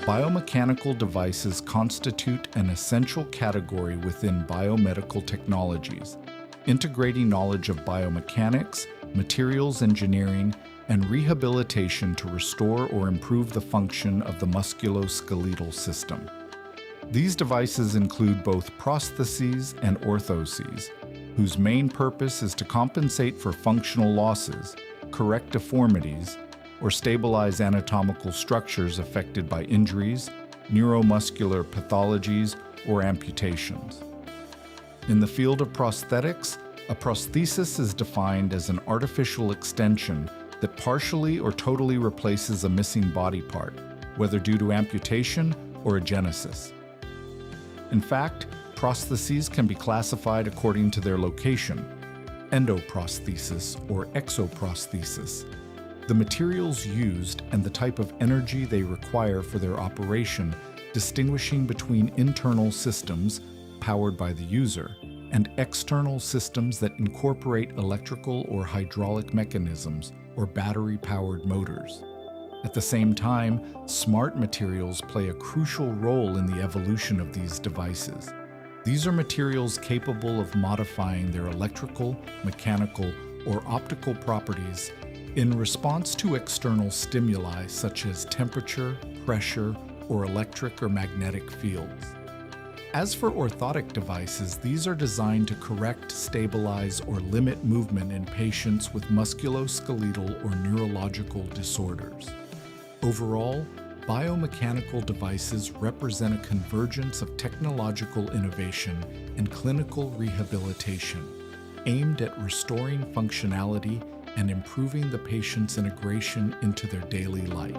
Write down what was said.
Biomechanical devices constitute an essential category within biomedical technologies, integrating knowledge of biomechanics, materials engineering, and rehabilitation to restore or improve the function of the musculoskeletal system. These devices include both prostheses and orthoses, whose main purpose is to compensate for functional losses, correct deformities, or stabilize anatomical structures affected by injuries, neuromuscular pathologies, or amputations. In the field of prosthetics, a prosthesis is defined as an artificial extension that partially or totally replaces a missing body part, whether due to amputation or agenesis. In fact, prostheses can be classified according to their location: endoprosthesis or exoprosthesis, the materials used and the type of energy they require for their operation, distinguishing between internal systems, powered by the user, and external systems that incorporate electrical or hydraulic mechanisms or battery-powered motors. At the same time, smart materials play a crucial role in the evolution of these devices. These are materials capable of modifying their electrical, mechanical, or optical properties in response to external stimuli such as temperature, pressure, or electric or magnetic fields. As for orthotic devices, these are designed to correct, stabilize, or limit movement in patients with musculoskeletal or neurological disorders. Overall, biomechanical devices represent a convergence of technological innovation and clinical rehabilitation, aimed at restoring functionality and improving the patient's integration into their daily life.